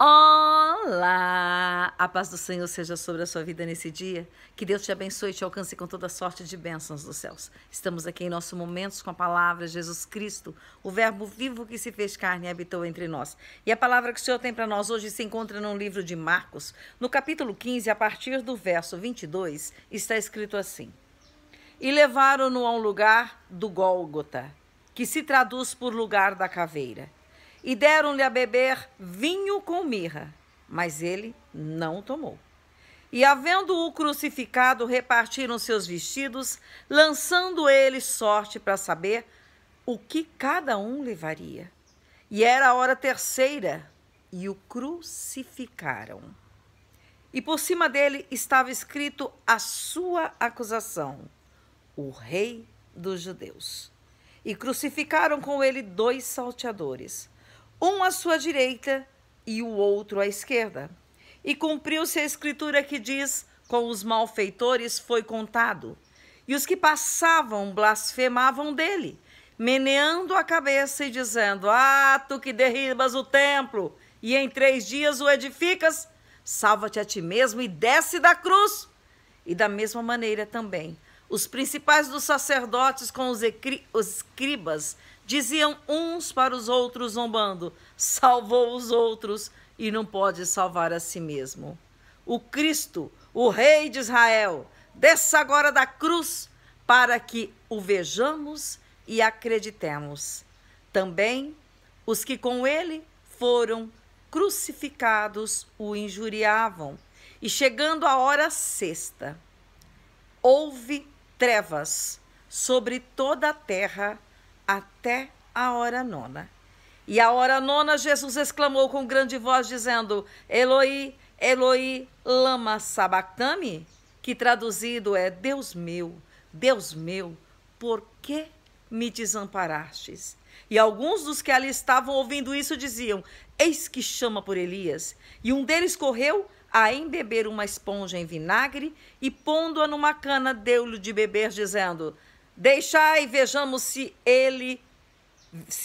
Olá! A paz do Senhor seja sobre a sua vida nesse dia. Que Deus te abençoe e te alcance com toda sorte de bênçãos dos céus. Estamos aqui em nossos momentos com a palavra Jesus Cristo, o verbo vivo que se fez carne e habitou entre nós. E a palavra que o Senhor tem para nós hoje se encontra no livro de Marcos, no capítulo 15, a partir do verso 22, está escrito assim: E levaram-no a um lugar do Gólgota, que se traduz por lugar da caveira. E deram-lhe a beber vinho com mirra, mas ele não tomou. E havendo-o crucificado, repartiram seus vestidos, lançando eles sorte para saber o que cada um levaria. E era a hora terceira, e o crucificaram. E por cima dele estava escrito a sua acusação: o Rei dos Judeus. E crucificaram com ele 2 salteadores, um à sua direita e o outro à esquerda. E cumpriu-se a escritura que diz: com os malfeitores foi contado. E os que passavam blasfemavam dele, meneando a cabeça e dizendo: Ah, tu que derribas o templo e em 3 dias o edificas, salva-te a ti mesmo e desce da cruz. E da mesma maneira também os principais dos sacerdotes com os escribas diziam uns para os outros zombando: salvou os outros e não pode salvar a si mesmo. O Cristo, o Rei de Israel, desça agora da cruz para que o vejamos e acreditemos. Também os que com ele foram crucificados o injuriavam. E chegando a hora sexta, houve trevas sobre toda a terra até a hora nona. E à hora nona, Jesus exclamou com grande voz, dizendo: Eloi, Eloi, lama sabactani, que traduzido é: Deus meu, por que me desamparastes? E alguns dos que ali estavam ouvindo isso diziam: eis que chama por Elias. E um deles correu a embeber uma esponja em vinagre e, pondo-a numa cana, deu-lhe de beber, dizendo: deixai, vejamos se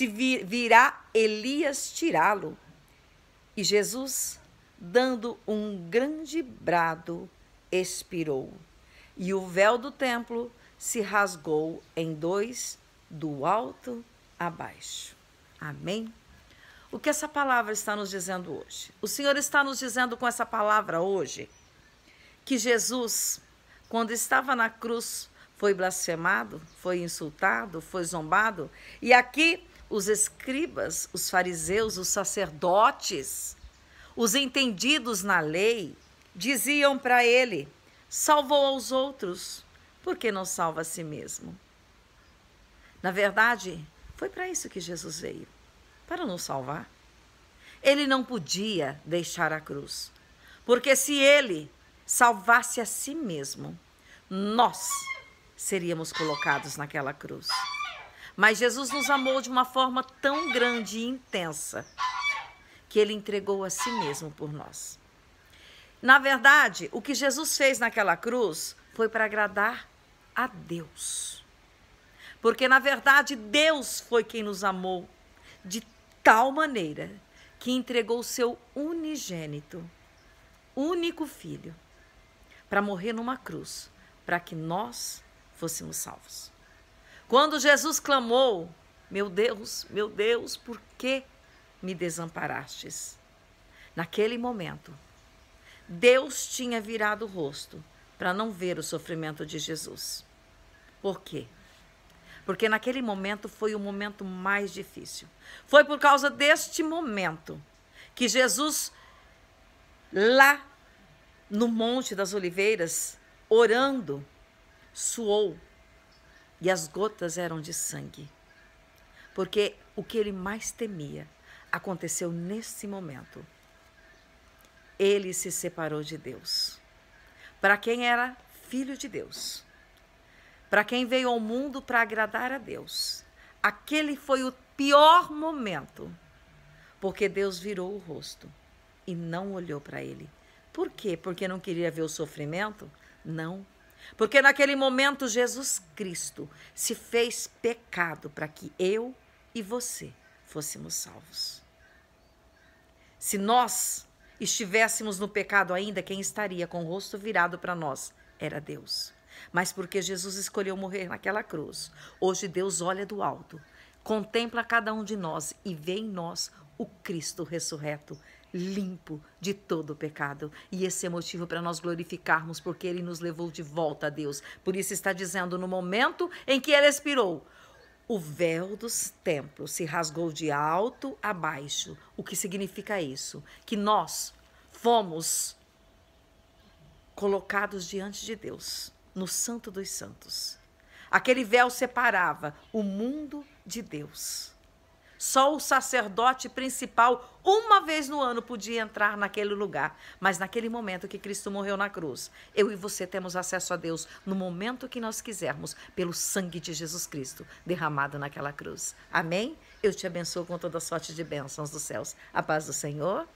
virá Elias tirá-lo. E Jesus, dando um grande brado, expirou. E o véu do templo se rasgou em 2, do alto a baixo. Amém? O que essa palavra está nos dizendo hoje? O Senhor está nos dizendo com essa palavra hoje que Jesus, quando estava na cruz, foi blasfemado, foi insultado, foi zombado. E aqui os escribas, os fariseus, os sacerdotes, os entendidos na lei, diziam para ele: salvou aos outros, por que não salva a si mesmo? Na verdade, foi para isso que Jesus veio, para nos salvar. Ele não podia deixar a cruz, porque se ele salvasse a si mesmo, nós seríamos colocados naquela cruz. Mas Jesus nos amou de uma forma tão grande e intensa que ele entregou a si mesmo por nós. Na verdade, o que Jesus fez naquela cruz foi para agradar a Deus. Porque, na verdade, Deus foi quem nos amou de tal maneira que entregou o seu unigênito, único filho, para morrer numa cruz, para que nós fôssemos salvos. Quando Jesus clamou: meu Deus, por que me desamparastes? Naquele momento, Deus tinha virado o rosto para não ver o sofrimento de Jesus. Por quê? Porque naquele momento foi o momento mais difícil. Foi por causa deste momento que Jesus, lá no Monte das Oliveiras, orando, suou e as gotas eram de sangue. Porque o que ele mais temia aconteceu nesse momento. Ele se separou de Deus. Para quem era filho de Deus, para quem veio ao mundo para agradar a Deus, aquele foi o pior momento, porque Deus virou o rosto e não olhou para ele. Por quê? Porque não queria ver o sofrimento? Não. Porque naquele momento Jesus Cristo se fez pecado para que eu e você fôssemos salvos. Se nós estivéssemos no pecado ainda, quem estaria com o rosto virado para nós? Era Deus. Mas porque Jesus escolheu morrer naquela cruz, hoje Deus olha do alto, contempla cada um de nós e vê em nós o Cristo ressurreto, limpo de todo o pecado. E esse é motivo para nós glorificarmos, porque Ele nos levou de volta a Deus. Por isso está dizendo, no momento em que Ele expirou, o véu dos templos se rasgou de alto a baixo. O que significa isso? Que nós fomos colocados diante de Deus, no Santo dos Santos. Aquele véu separava o mundo de Deus. Só o sacerdote principal, uma vez no ano, podia entrar naquele lugar. Mas naquele momento que Cristo morreu na cruz, eu e você temos acesso a Deus no momento que nós quisermos, pelo sangue de Jesus Cristo derramado naquela cruz. Amém? Eu te abençoo com toda sorte de bênçãos dos céus. A paz do Senhor.